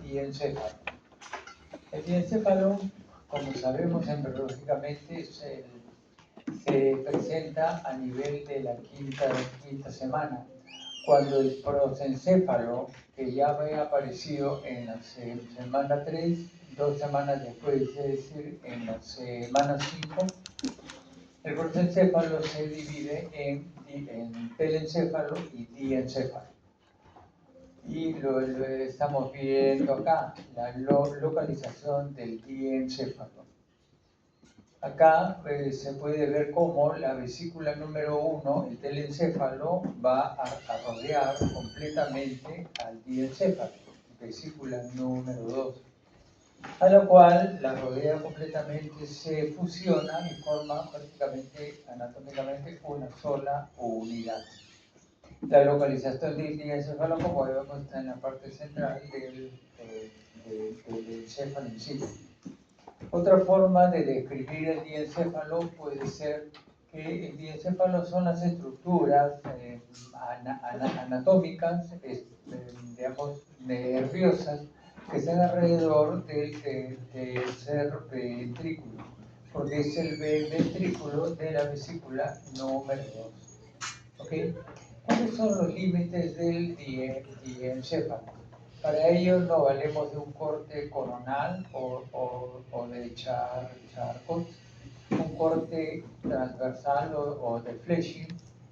diencéfalo. El diencéfalo, como sabemos embriológicamente, se presenta a nivel de la quinta semana, cuando el prosencéfalo, que ya había aparecido en la semana 3, 2 semanas después, es decir, en la semana 5, el prosencéfalo se divide en telencéfalo y diencéfalo. Y lo estamos viendo acá, la localización del diencéfalo. Acá se puede ver cómo la vesícula número 1, el telencéfalo, va a rodear completamente al diencéfalo, vesícula número 2, a la cual la rodea completamente, se fusiona y forma prácticamente anatómicamente una sola unidad. La localización del diencéfalo, como vemos, está en la parte central del encéfalo en sí. Otra forma de describir el diencéfalo puede ser que el diencéfalo son las estructuras anatómicas, digamos, nerviosas, que están alrededor del tercer ventrículo, porque es el ventrículo de la vesícula número 2. ¿Okay? ¿Cuáles son los límites del diencéfalo? Para ello no valemos de un corte coronal o de charcot, un corte transversal o de fleshing,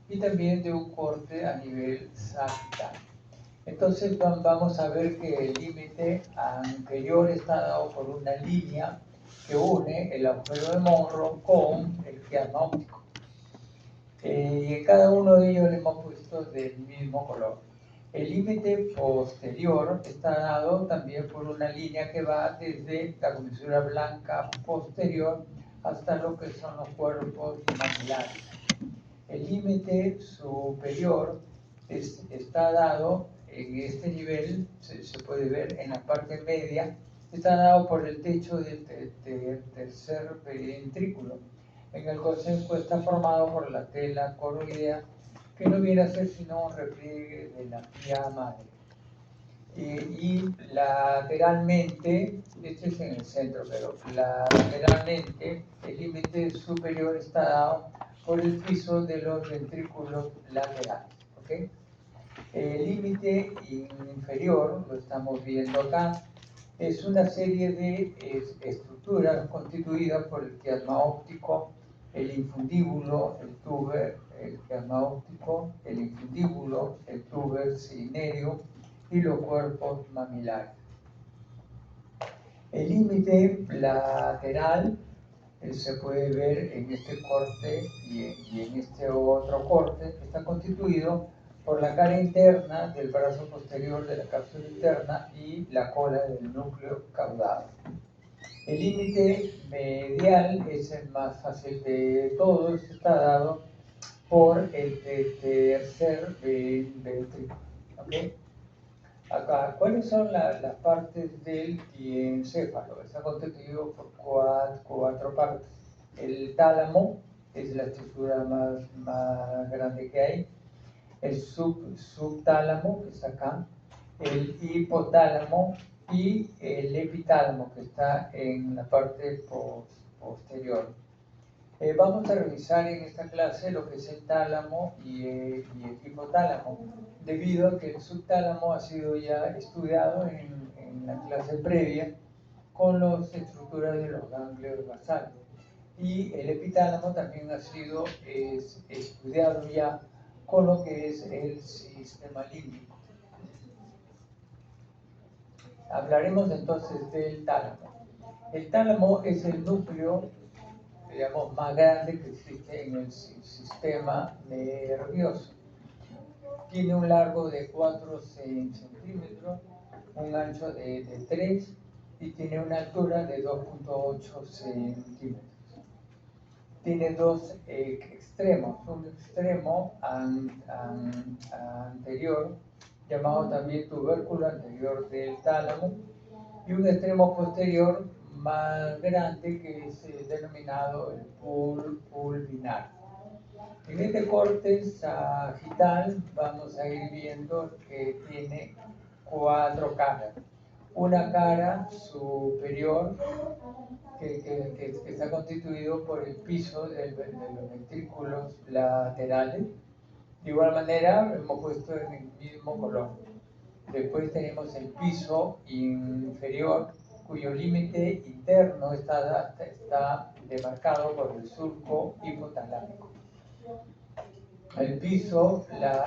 y también de un corte a nivel sagital. Entonces vamos a ver que el límite anterior está dado por una línea que une el agujero de Monro con el quiasma óptico. Y en cada uno de ellos le hemos puesto del mismo color. El límite posterior está dado también por una línea que va desde la comisura blanca posterior hasta lo que son los cuerpos maxilares. El límite superior está dado en este nivel, se puede ver en la parte media, está dado por el techo del tercer ventrículo. En el cosenco está formado por la tela coroidea, que no viene a ser sino un repliegue de la pía madre. Y lateralmente, este es en el centro, pero lateralmente el límite superior está dado por el piso de los ventrículos laterales. ¿Okay? El límite inferior, lo estamos viendo acá, es una serie de estructuras constituidas por el quiasma óptico, el infundíbulo, el tuber, el quiasma óptico, el infundíbulo, el tuber cinerio y los cuerpos mamilares. El límite lateral se puede ver en este corte y en este otro corte, que está constituido por la cara interna del brazo posterior de la cápsula interna y la cola del núcleo caudado. El límite medial es el más fácil de todos, está dado por el tercer ventrículo. ¿Okay? Acá, ¿cuáles son las partes del diencéfalo? Está constituido por cuatro partes. El tálamo es la estructura más grande que hay. El subtálamo, que está acá. El hipotálamo y el epitálamo, que está en la parte posterior. Vamos a revisar en esta clase lo que es el tálamo y el hipotálamo, debido a que el subtálamo ha sido ya estudiado en la clase previa con las estructuras de los ganglios basales. Y el epitálamo también ha sido estudiado ya con lo que es el sistema límbico. Hablaremos entonces del tálamo. El tálamo es el núcleo, digamos, más grande que existe en el sistema nervioso. Tiene un largo de 4 centímetros, un ancho de 3 y tiene una altura de 2.8 centímetros. Tiene dos extremos, un extremo anterior, llamado también tubérculo anterior del tálamo, y un extremo posterior más grande que es denominado el pulvinar. En este corte sagital vamos a ir viendo que tiene 4 caras. una cara superior que está constituido por el piso de los ventrículos laterales. De igual manera, hemos puesto en el mismo color. Después tenemos el piso inferior, cuyo límite interno está demarcado por el surco hipotalámico. El piso, la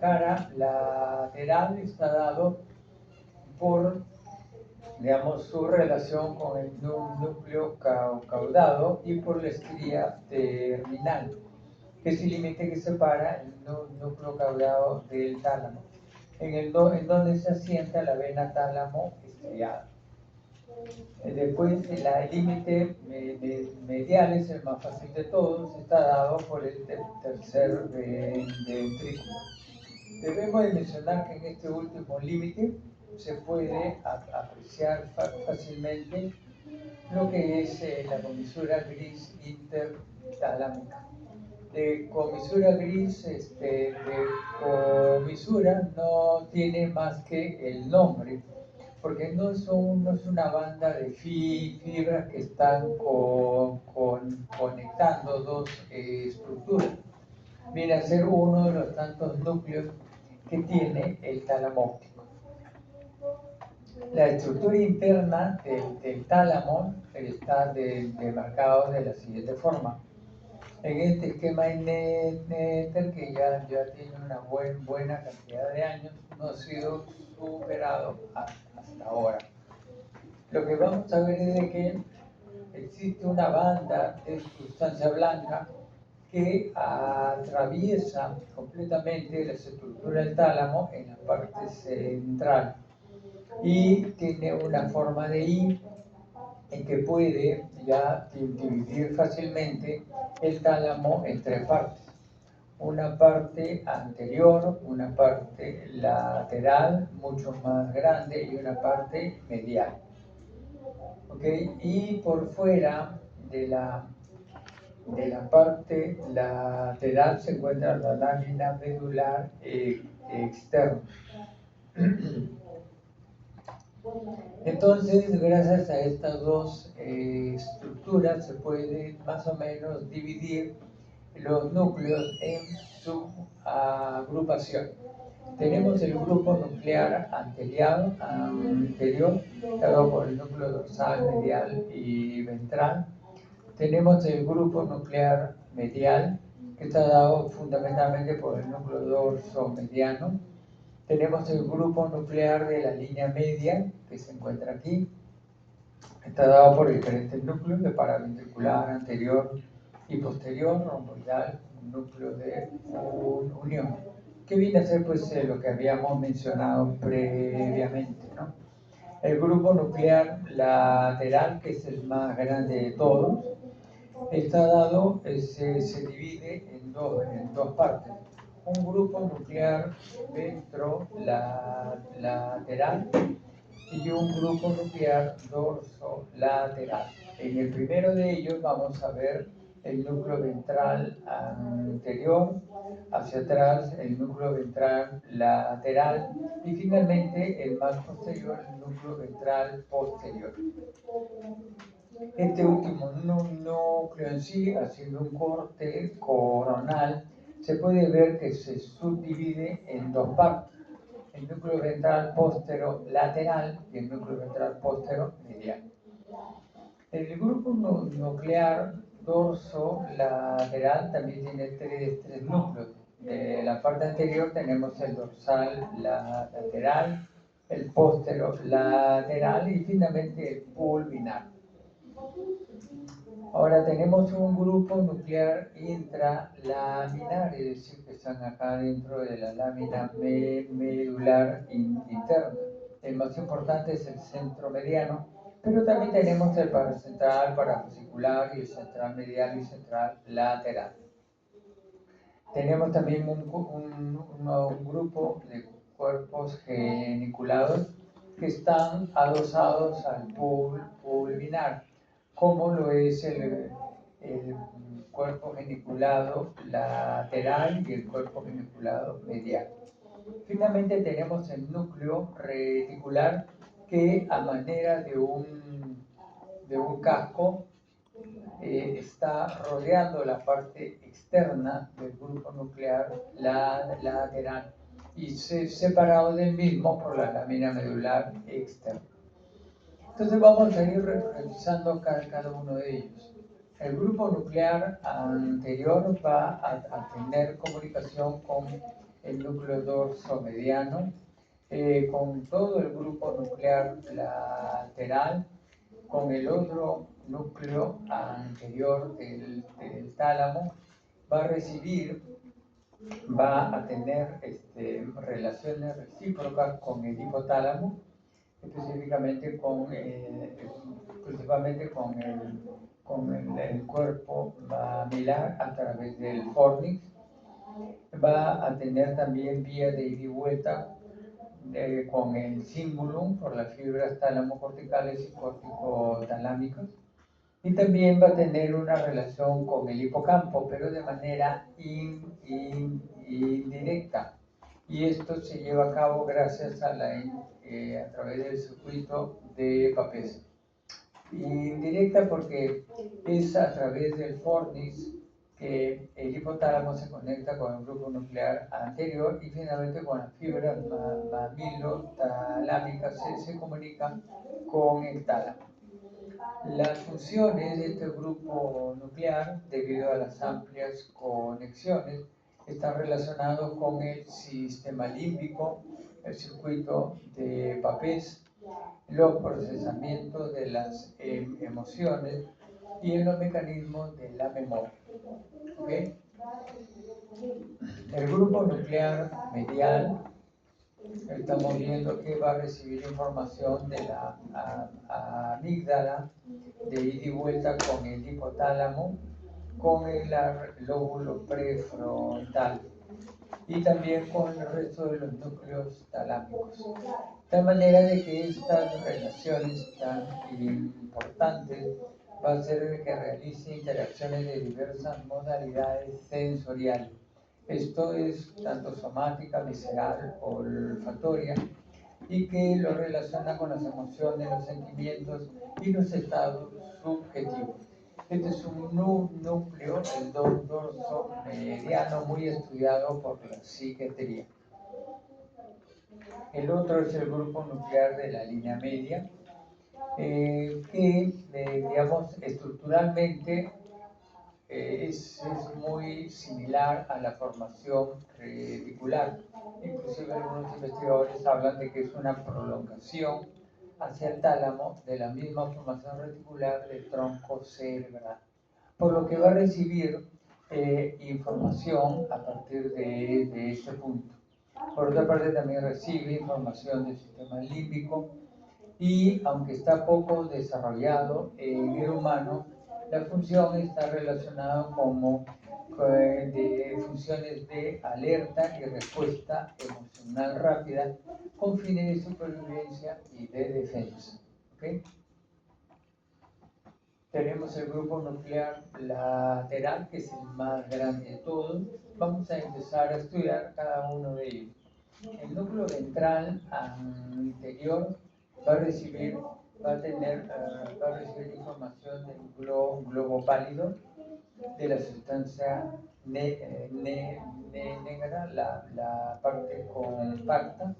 cara lateral está dado por, digamos, su relación con el núcleo caudado y por la estría terminal, que es el límite que separa el núcleo caudado del tálamo, en donde se asienta la vena tálamo estriada. Después, el límite medial es el más fácil de todos, está dado por el tercer ventrículo. Debemos de mencionar que en este último límite se puede apreciar fácilmente lo que es la comisura gris intertalámica. De comisura gris, de comisura no tiene más que el nombre, porque no es una banda de fibras que están conectando dos estructuras. Viene a ser uno de los tantos núcleos que tiene el tálamo óptico. La estructura interna del tálamo está demarcado de la siguiente forma. En este esquema Netter, que ya tiene una buena cantidad de años, no ha sido superado hasta ahora. Lo que vamos a ver es de que existe una banda de sustancia blanca que atraviesa completamente la estructura del tálamo en la parte central y tiene una forma de I en que puede ya dividir fácilmente el tálamo en tres partes. Una parte anterior, una parte lateral, mucho más grande, y una parte medial. ¿Okay? Y por fuera de la parte lateral se encuentra la lámina medular externa. Entonces, gracias a estas dos estructuras se puede más o menos dividir los núcleos en subagrupación. Tenemos el grupo nuclear anterior, dado por el núcleo dorsal, medial y ventral. Tenemos el grupo nuclear medial, que está dado fundamentalmente por el núcleo dorso-mediano. Tenemos el grupo nuclear de la línea media, que se encuentra aquí. Está dado por diferentes núcleos de paraventricular, anterior y posterior, romboidal, núcleo de unión, que viene a ser pues lo que habíamos mencionado previamente, ¿no? El grupo nuclear lateral, que es el más grande de todos, está dado, se divide en dos partes. Un grupo nuclear ventrolateral y un grupo nuclear dorsolateral. En el primero de ellos vamos a ver el núcleo ventral anterior, hacia atrás el núcleo ventral lateral y finalmente el más posterior, el núcleo ventral posterior. Este último núcleo en sí, haciendo un corte coronal, se puede ver que se subdivide en dos partes: el núcleo ventral póstero lateral y el núcleo ventral póstero medial. El grupo nuclear dorso-lateral también tiene tres núcleos. De la parte anterior tenemos el dorsal lateral, el póstero lateral y finalmente el pulvinar. Ahora tenemos un grupo nuclear intralaminar, es decir, que están acá dentro de la lámina medular interna. El más importante es el centro mediano, pero también tenemos el paracentral, parafascicular y el central medial y central lateral. Tenemos también un grupo de cuerpos geniculados que están adosados al pulvinar, como lo es el cuerpo geniculado lateral y el cuerpo geniculado medial. Finalmente tenemos el núcleo reticular, que a manera de un casco está rodeando la parte externa del grupo nuclear lateral y separado del mismo por la lámina medular externa. Entonces vamos a ir revisando cada uno de ellos. El grupo nuclear anterior va a tener comunicación con el núcleo dorsomediano, con todo el grupo nuclear lateral, con el otro núcleo anterior del tálamo, va a tener relaciones recíprocas con el hipotálamo, específicamente principalmente con el cuerpo mamilar a través del fornix. Va a tener también vía de ida y vuelta con el cingulum por las fibras tálamo-corticales y corticotalámicas. Y también va a tener una relación con el hipocampo, pero de manera indirecta. Y esto se lleva a cabo gracias a través del circuito de Papez. Indirecta porque es a través del fornix que el hipotálamo se conecta con el grupo nuclear anterior y finalmente con las fibras mamilotalámicas se comunican con el tálamo. Las funciones de este grupo nuclear, debido a las amplias conexiones, están relacionados con el sistema límbico, el circuito de Papez, los procesamientos de las emociones y en los mecanismos de la memoria. ¿Okay? El grupo nuclear medial, estamos viendo que va a recibir información de la amígdala, de ida y vuelta con el hipotálamo, con el lóbulo prefrontal y también con el resto de los núcleos talámicos. De tal manera de que estas relaciones tan importantes va a ser que realice interacciones de diversas modalidades sensoriales. Esto es tanto somática, visceral, olfatoria, y que lo relaciona con las emociones, los sentimientos y los estados subjetivos. Este es un núcleo, el dorso mediano, muy estudiado por la psiquiatría. El otro es el grupo nuclear de la línea media, que, digamos, estructuralmente es muy similar a la formación reticular. Inclusive algunos investigadores hablan de que es una prolongación hacia el tálamo de la misma formación reticular del tronco cerebral, por lo que va a recibir información a partir de este punto. Por otra parte, también recibe información del sistema límbico y, aunque está poco desarrollado en el humano, la función está relacionada como de funciones de alerta y respuesta emocional rápida con fines de supervivencia y de defensa. ¿Okay? Tenemos el grupo nuclear lateral, que es el más grande de todos. Vamos a empezar a estudiar cada uno de ellos. El núcleo ventral anterior va a recibir información del globo pálido, de la sustancia negra, la parte compacta,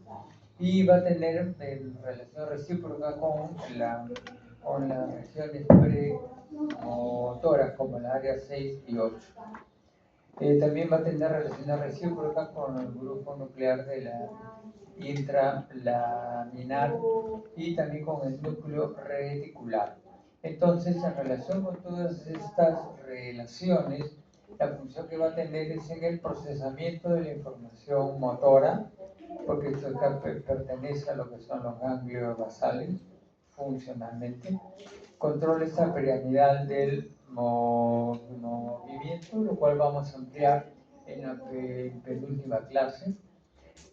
y va a tener relación recíproca con las regiones premotoras, como el área 6 y 8. También va a tener relaciones recíprocas con el grupo nuclear de la intralaminar y también con el núcleo reticular. Entonces, en relación con todas estas relaciones, la función que va a tener es en el procesamiento de la información motora, porque esto pertenece a lo que son los ganglios basales, funcionalmente. Control esta piramidal del movimiento, lo cual vamos a ampliar en la penúltima clase.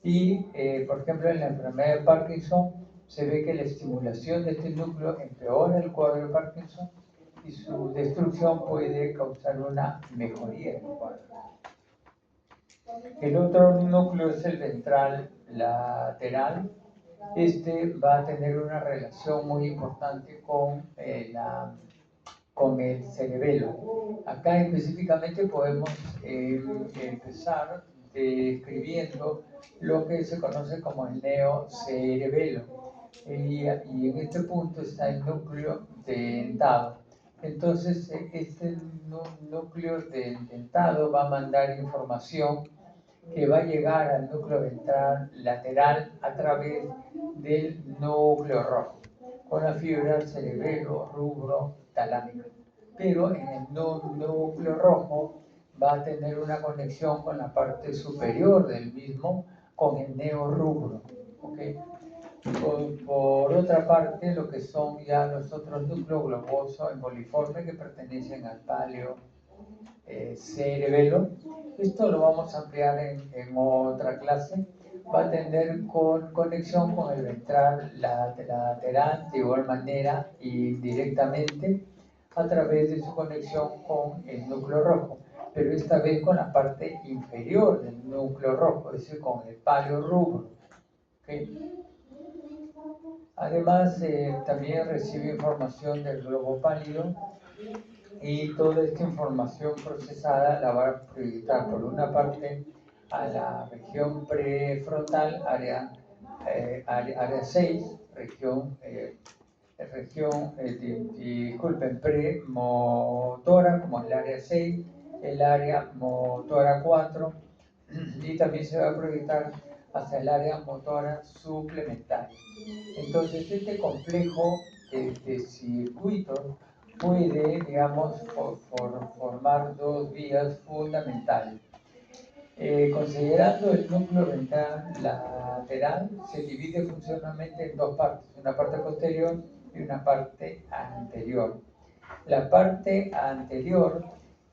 Y, por ejemplo, en la enfermedad de Parkinson se ve que la estimulación de este núcleo empeora el cuadro de Parkinson y su destrucción puede causar una mejoría del cuadro. El otro núcleo es el ventral lateral, este va a tener una relación muy importante con el cerebelo. Acá específicamente podemos empezar describiendo lo que se conoce como el neocerebelo. Y en este punto está el núcleo dentado. Entonces, este núcleo dentado va a mandar información que va a llegar al núcleo ventral lateral a través del núcleo rojo, con la fibra cerebelo, rubro, talámica. Pero en el núcleo rojo va a tener una conexión con la parte superior del mismo, con el neorrubro. ¿Okay? Por otra parte, lo que son ya los otros núcleos globosos emboliformes que pertenecen al paleo cerebelo. Esto lo vamos a ampliar en otra clase. Va a tener conexión con el ventral lateral de igual manera indirectamente a través de su conexión con el núcleo rojo, pero esta vez con la parte inferior del núcleo rojo, es decir, con el palio rubro. ¿Okay? Además, también recibe información del globo pálido y toda esta información procesada la va a proyectar por una parte a la región prefrontal, área 6, disculpen, premotora, como el área 6, el área motora 4, y también se va a proyectar hacia el área motora suplementaria. Entonces, este complejo de circuitos puede, digamos, formar dos vías fundamentales. Considerando el núcleo ventral lateral, se divide funcionalmente en dos partes, una parte posterior y una parte anterior. La parte anterior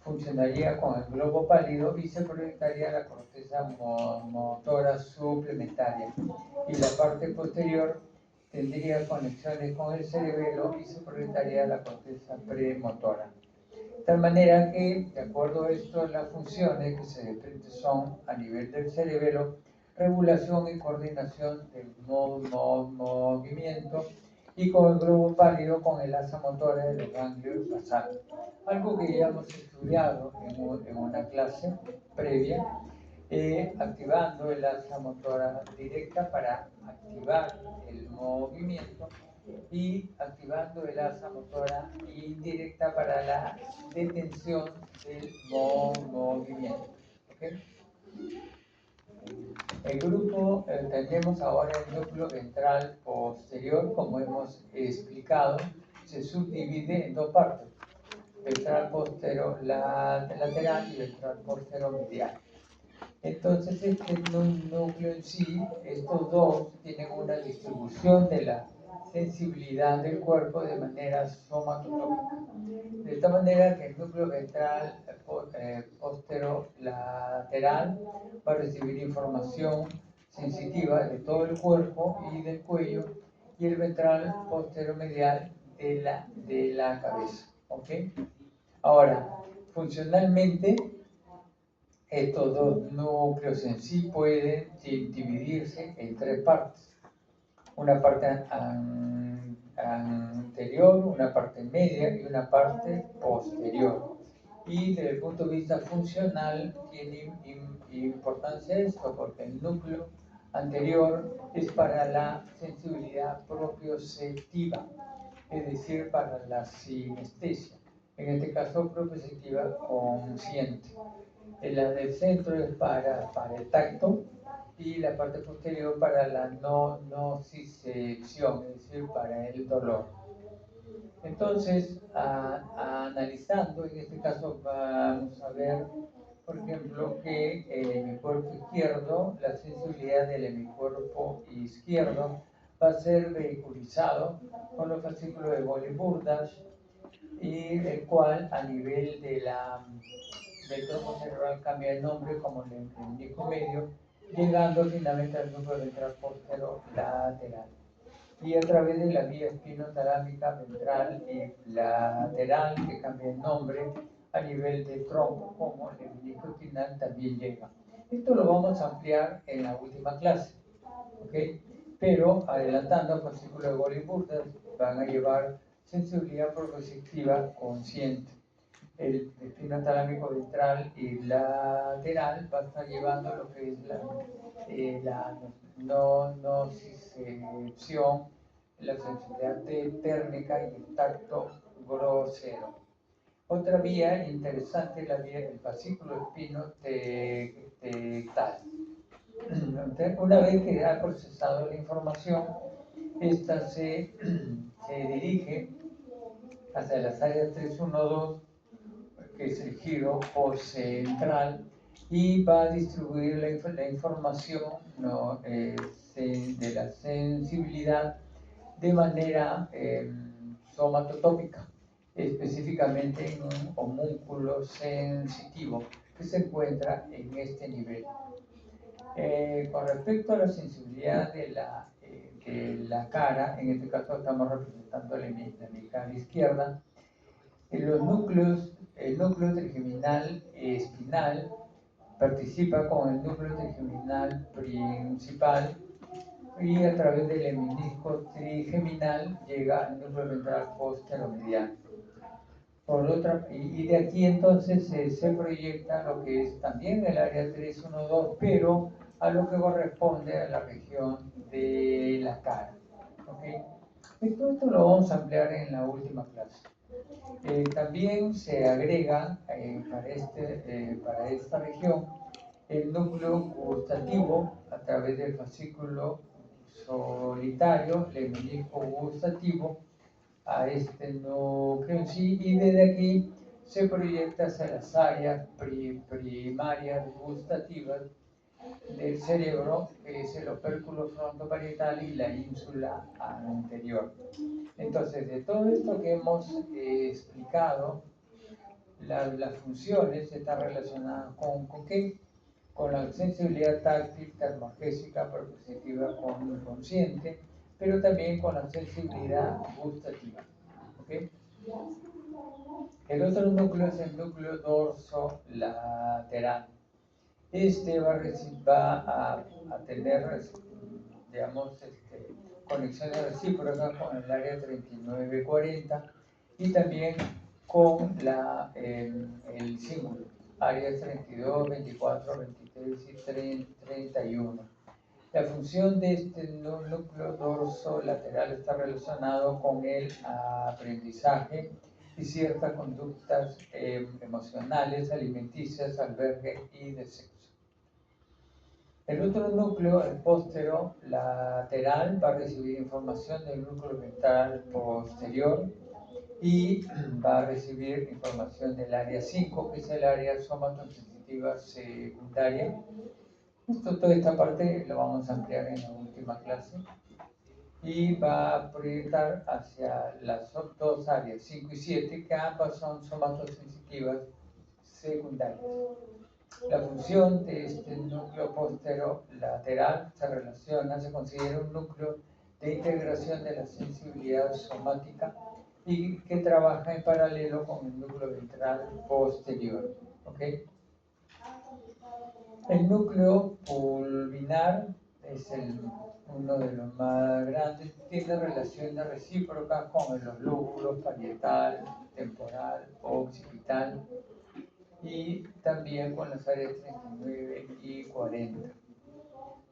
funcionaría con el globo pálido y se proyectaría la corteza motora suplementaria. Y la parte posterior tendría conexiones con el cerebelo y se proyectaría la corteza premotora. De tal manera que, de acuerdo a esto, las funciones que se desprenden son, a nivel del cerebelo, regulación y coordinación del movimiento, y con el globo pálido con el asa motora de los ganglios basales. Algo que ya hemos estudiado en una clase previa, activando el asa motora directa para activar el movimiento y activando el asa motora indirecta para la detención del movimiento. ¿Okay? El grupo, tenemos ahora el núcleo ventral posterior, como hemos explicado, se subdivide en dos partes, ventral postero lateral y ventral postero medial. Entonces, este núcleo en sí, estos dos tienen una distribución de la sensibilidad del cuerpo de manera somatotópica. De esta manera que el núcleo ventral posterolateral va a recibir información sensitiva de todo el cuerpo y del cuello, y el ventral posteromedial de la cabeza. ¿Okay? Ahora, funcionalmente, estos dos núcleos en sí pueden dividirse en tres partes. Una parte anterior, una parte media y una parte posterior. Y desde el punto de vista funcional tiene importancia esto, porque el núcleo anterior es para la sensibilidad propioceptiva, es decir, para la sinestesia, en este caso propioceptiva consciente. La del centro es para el tacto, y la parte posterior para la nocicepción, es decir, para el dolor. Entonces, analizando, en este caso vamos a ver, por ejemplo, que el hemicuerpo izquierdo, la sensibilidad del hemicuerpo izquierdo va a ser vehiculizado con los fascículos de Bowley-Burdash, y el cual a nivel del tronco cerebral cambia el nombre como el disco medio, llegando finalmente al núcleo ventral posterolateral. Y a través de la vía espinotalámica ventral y lateral, que cambia el nombre, a nivel del tronco, como el menisco espinal también llega. Esto lo vamos a ampliar en la última clase. ¿Okay? pero adelantando fascículos de Golgi-Burdach van a llevar sensibilidad proprioceptiva consciente. El espino talámico ventral y lateral va a estar llevando lo que es la nocicepción, la sensibilidad térmica y el tacto grosero. Otra vía interesante es la vía del fascículo espino-tectal. Una vez que ha procesado la información, esta se dirige hacia las áreas 312, que es el giro central, y va a distribuir la información de la sensibilidad de manera somatotópica, específicamente en un homúnculo sensitivo que se encuentra en este nivel. Con respecto a la sensibilidad de la cara, en este caso estamos representando la hemicara izquierda, el núcleo trigeminal espinal participa con el núcleo trigeminal principal y a través del menisco trigeminal llega al núcleo ventral posteromediano. Y de aquí entonces se proyecta lo que es también el área 312, pero a lo que corresponde a la región de la cara. ¿Okay? Esto lo vamos a ampliar en la última clase. También se agrega para esta región el núcleo gustativo a través del fascículo solitario, el menisco gustativo, a este núcleo en sí, y desde aquí se proyecta hacia las áreas primarias gustativas del cerebro, que es el opérculo frontoparietal y la ínsula anterior. Entonces, de todo esto que hemos explicado, las funciones están relacionadas ¿con qué? Con la sensibilidad táctil, termogésica, proprioceptiva, consciente, pero también con la sensibilidad gustativa. ¿Okay? El otro núcleo es el núcleo dorsolateral. Este va a tener, digamos, conexiones recíprocas con el área 3940 y también con el símbolo, áreas 32, 24, 23 y 31. La función de este núcleo dorsolateral está relacionado con el aprendizaje y ciertas conductas emocionales, alimenticias, albergue y de sexo. El otro núcleo, el posterolateral, va a recibir información del núcleo ventral posterior y va a recibir información del área 5, que es el área somatosensitiva secundaria. Toda esta parte la vamos a ampliar en la última clase. Y va a proyectar hacia las dos áreas, 5 y 7, que ambas son somatosensitivas secundarias. La función de este núcleo posterolateral se considera un núcleo de integración de la sensibilidad somática y que trabaja en paralelo con el núcleo ventral posterior. ¿Okay? El núcleo pulvinar es uno de los más grandes, tiene relaciones recíprocas con los lóbulos parietal, temporal, occipital y también con las áreas 39 y 40.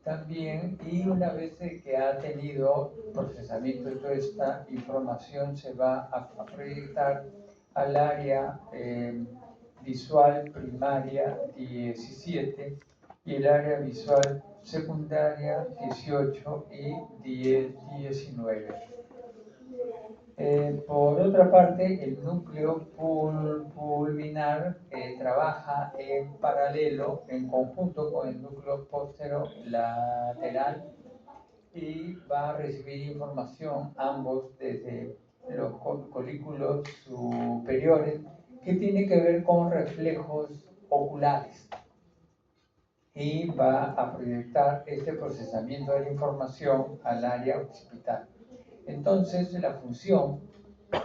También, y una vez que ha tenido procesamiento de toda esta información, se va a proyectar al área visual primaria 17 y el área visual secundaria 18 y 19. Por otra parte, el núcleo pulvinar trabaja en paralelo, en conjunto con el núcleo posterolateral y va a recibir información ambos desde los colículos superiores que tiene que ver con reflejos oculares y va a proyectar este procesamiento de la información al área occipital. Entonces, la función,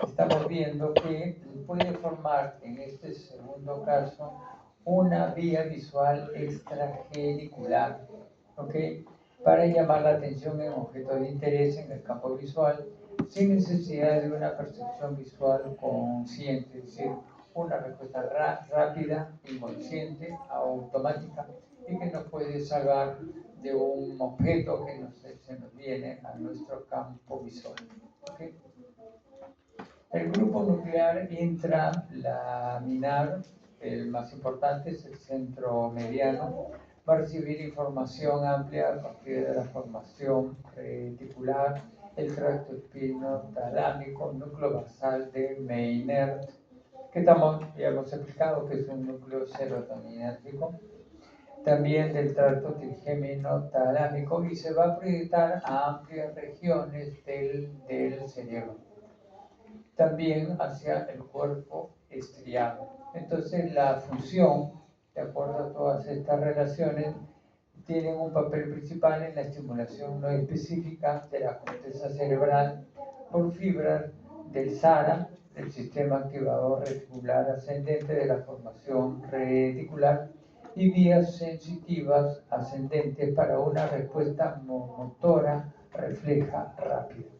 estamos viendo que puede formar, en este segundo caso, una vía visual extragenicular, ¿okay? para llamar la atención en objetos de interés en el campo visual sin necesidad de una percepción visual consciente, es decir, una respuesta rápida, inconsciente, automática y que nos puede salvar de un objeto que se nos viene a nuestro campo visual. ¿Okay? El grupo nuclear intralaminar, el más importante, es el centro mediano, va a recibir información amplia a partir de la formación reticular, el tracto espinotalámico, núcleo basal de Meynert, que ya hemos explicado que es un núcleo serotoninérgico, también del tracto trigémino-talámico, y se va a proyectar a amplias regiones del cerebro, también hacia el cuerpo estriado. Entonces la función, de acuerdo a todas estas relaciones, tienen un papel principal en la estimulación no específica de la corteza cerebral por fibras del SARA, del sistema activador reticular ascendente de la formación reticular, y vías sensitivas ascendentes para una respuesta motora refleja rápida,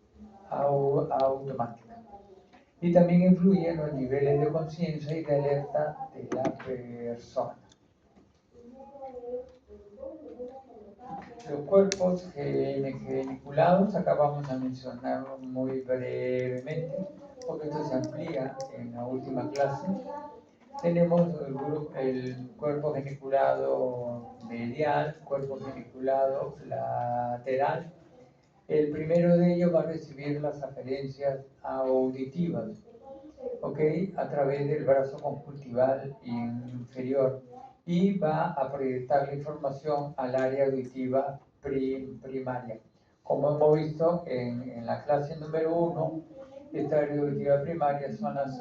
automática. Y también influye en los niveles de conciencia y de alerta de la persona. Los cuerpos geniculados, acá vamos a mencionarlo muy brevemente, porque esto se amplía en la última clase. Tenemos el cuerpo geniculado medial, cuerpo geniculado lateral. El primero de ellos va a recibir las aferencias auditivas, a través del brazo conjuntival inferior, y va a proyectar la información al área auditiva primaria. Como hemos visto en la clase número 1, esta área auditiva primaria son las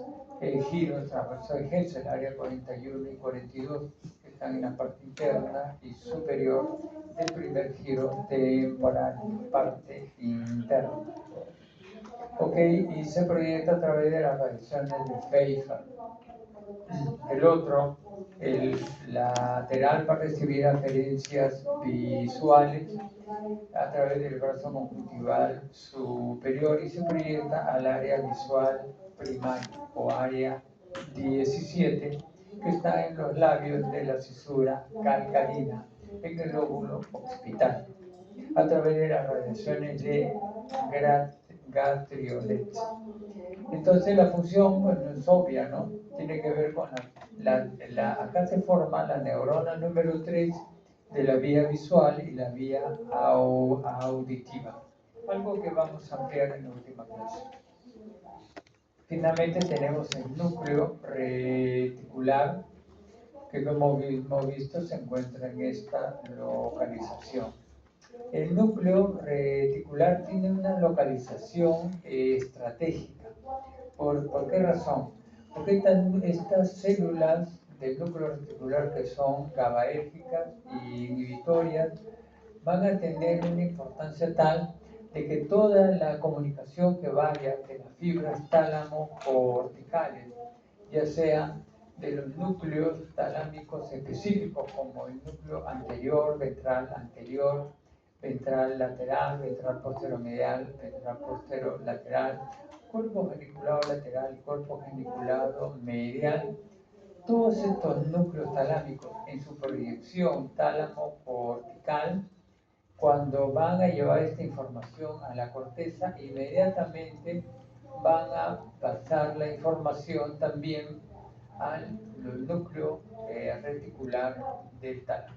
giros transversos de Hess, el área 41 y 42, que están en la parte interna y superior del primer giro temporal, parte interna. Y se proyecta a través de las radiaciones de Pfeiffer. El otro, el lateral, va a recibir aferencias visuales a través del brazo conjuntival superior y se proyecta al área visual primaria o área 17, que está en los labios de la cisura calcarina en el lóbulo occipital, a través de las radiaciones de Gatriolet. Entonces la función, bueno, es obvia, ¿no? Tiene que ver con acá se forma la neurona número 3 de la vía visual y la vía auditiva, algo que vamos a ampliar en la última clase. Finalmente tenemos el núcleo reticular, que como hemos visto se encuentra en esta localización. El núcleo reticular tiene una localización estratégica. ¿Por qué razón? Porque estas células del núcleo reticular, que son GABAérgicas y inhibitorias, van a tener una importancia tal de que toda la comunicación que vaya de las fibras tálamo-corticales, ya sea de los núcleos talámicos específicos como el núcleo anterior, ventral lateral, ventral posteromedial, ventral posterolateral, cuerpo geniculado lateral, cuerpo geniculado medial, todos estos núcleos talámicos en su proyección tálamo-cortical, cuando van a llevar esta información a la corteza, inmediatamente van a pasar la información también al núcleo reticular del tálamo.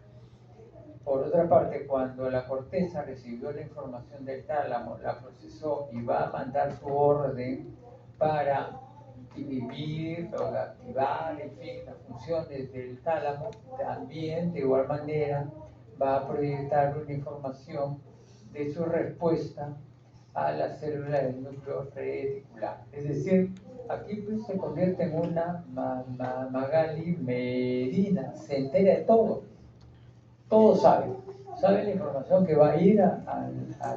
Por otra parte, cuando la corteza recibió la información del tálamo, la procesó y va a mandar su orden para inhibir o activar, en fin, las funciones del tálamo, también de igual manera va a proyectar una información de su respuesta a la célula del núcleo reticular. Es decir, aquí pues se convierte en una Magali Medina, se entera de todo. Todo sabe la información que va a ir a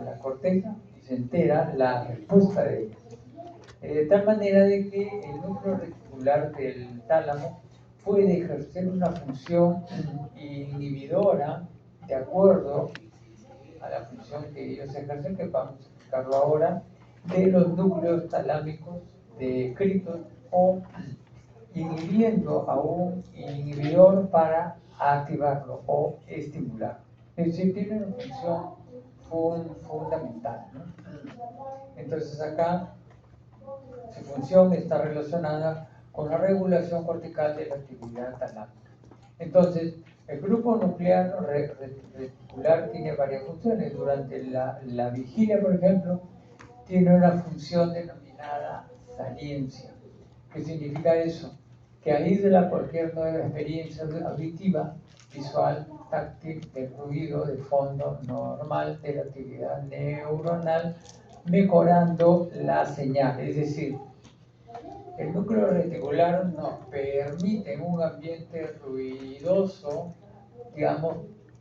la corteza y se entera la respuesta de ella. De tal manera de que el núcleo reticular del tálamo puede ejercer una función inhibidora de acuerdo a la función que ellos ejercen, que vamos a explicarlo ahora, de los núcleos talámicos descritos o inhibiendo a un inhibidor para activarlo o estimularlo. Es decir, tiene una función fundamental, ¿no? Entonces acá su función está relacionada con la regulación cortical de la actividad talámica. Entonces, el grupo nuclear reticular tiene varias funciones. Durante la vigilia, por ejemplo, tiene una función denominada saliencia. ¿Qué significa eso? Que aísla cualquier nueva experiencia auditiva, visual, táctil, de ruido, de fondo normal de la actividad neuronal, mejorando la señal. Es decir, el núcleo reticular nos permite en un ambiente ruidoso, digamos,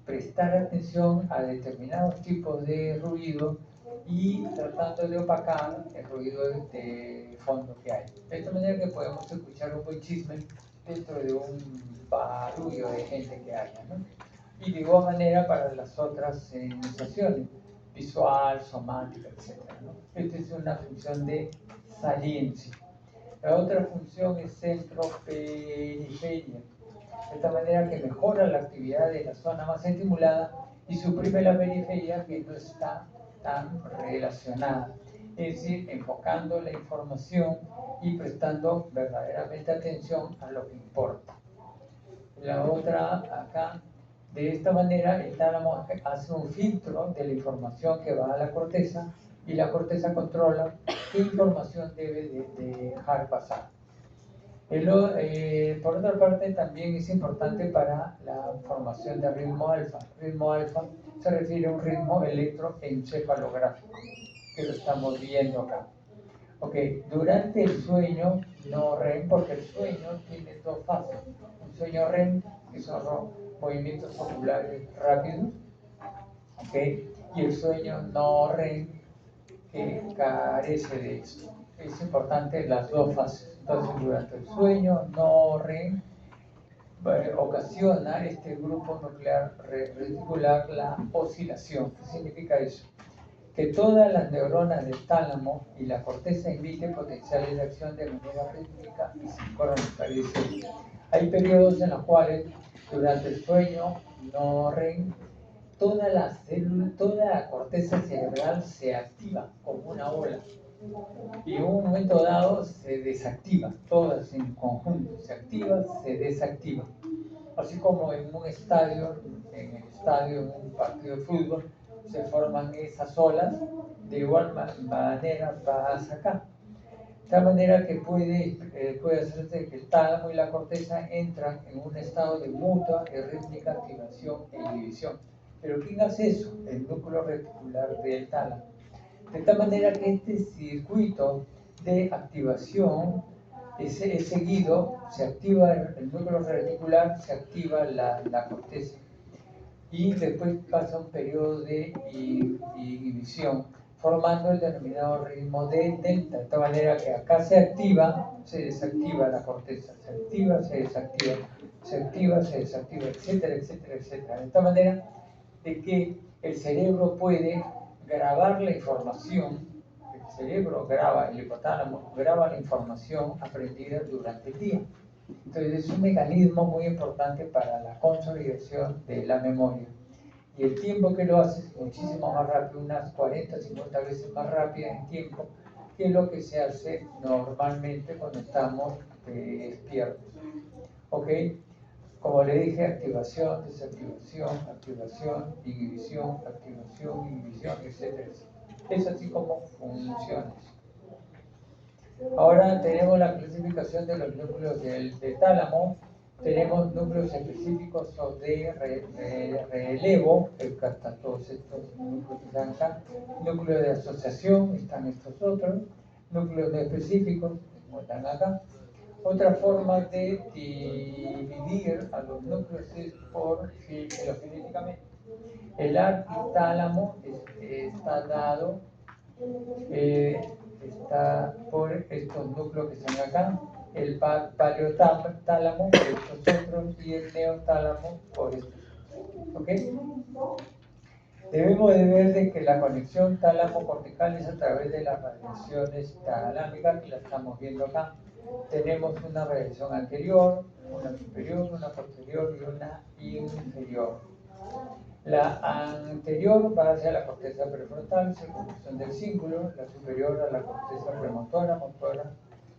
prestar atención a determinados tipos de ruido y tratando de opacar el ruido de fondo que hay. De esta manera que podemos escuchar un buen chisme dentro de un barullo de gente que haya, ¿no? Y de igual manera para las otras sensaciones, visual, somática, etc., ¿no? Esta es una función de saliencia. La otra función es centro-periferia, de esta manera que mejora la actividad de la zona más estimulada y suprime la periferia que no está tan relacionada. Es decir, enfocando la información y prestando verdaderamente atención a lo que importa. La otra acá, de esta manera el tálamo hace un filtro de la información que va a la corteza y la corteza controla qué información debe de dejar pasar. Por otra parte, también es importante para la formación de ritmo alfa. Ritmo alfa se refiere a un ritmo electroencefalográfico, que lo estamos viendo acá. Ok, durante el sueño no REM, porque el sueño tiene dos fases. Un sueño REM, que son movimientos oculares rápidos, ok, y el sueño no REM, que carece de esto. Es importante las dos fases. Entonces, durante el sueño no REM ocasiona este grupo nuclear reticular la oscilación. ¿Qué significa eso? Que todas las neuronas del tálamo y la corteza emiten potenciales de acción de manera rítmica y sincrónica. Es decir, hay periodos en los cuales durante el sueño no REM toda la corteza cerebral se activa como una ola y en un momento dado se desactiva, todas en conjunto, se activa, se desactiva. Así como en un estadio, en un partido de fútbol, se forman esas olas, de igual manera pasa acá. De tal manera que puede hacerse que el tálamo y la corteza entran en un estado de mutua y rítmica activación e inhibición. Pero ¿quién hace eso? El núcleo reticular del tálamo. De tal manera que este circuito de activación es seguido, se activa el núcleo reticular, se activa la corteza y después pasa un periodo de inhibición, formando el denominado ritmo de delta, de tal manera que acá se activa, se desactiva la corteza, se activa, se desactiva, se activa, se desactiva, etcétera, etcétera, etcétera. De esta manera de que el cerebro puede grabar la información, el cerebro graba, el hipotálamo graba la información aprendida durante el día. Entonces es un mecanismo muy importante para la consolidación de la memoria. Y el tiempo que lo hace es muchísimo más rápido, unas 40, 50 veces más rápida en tiempo que lo que se hace normalmente cuando estamos despiertos. ¿Ok? Como le dije, activación, desactivación, activación, inhibición, activación, inhibición, etc. Es así como funciona. Ahora tenemos la clasificación de los núcleos del tálamo. Tenemos núcleos específicos de relevo, que están todos estos núcleos que están acá. Núcleos de asociación, están estos otros. Núcleos no específicos, como están acá. Otra forma de dividir a los núcleos es por filogenéticamente. El arquitálamo está dado está por estos núcleos que están acá, el paleotálamo por estos otros y el neotálamo por estos otros. ¿Ok? Debemos de ver de que la conexión tálamo-cortical es a través de las radiaciones talámicas, que la estamos viendo acá. Tenemos una radiación anterior, una superior, una posterior y una inferior. La anterior va hacia la corteza prefrontal, circunvolución del cíngulo, la superior a la corteza premotora, motora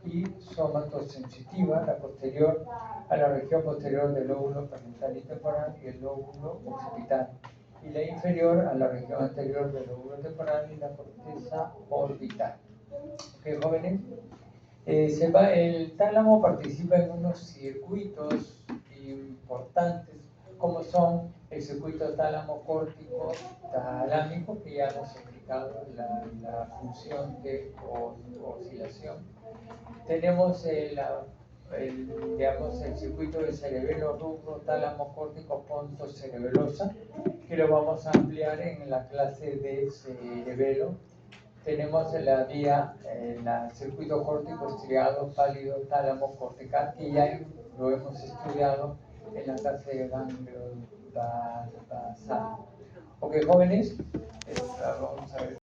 y somatosensitiva, la posterior a la región posterior del lóbulo parietal y temporal y el lóbulo occipital, y la inferior a la región anterior del lóbulo temporal y la corteza orbital. ¿Ok, jóvenes? El tálamo participa en unos circuitos importantes, como son el circuito tálamo-córtico talámico, que ya hemos explicado la función de oscilación. Tenemos digamos, el circuito de cerebelo rubro tálamo-córtico ponto cerebelosa, que lo vamos a ampliar en la clase de cerebelo. Tenemos la vía, el circuito córtico estriado pálido tálamo cortical, que ya lo hemos estudiado en la clase de ganglio basal. Ok, jóvenes, vamos a ver.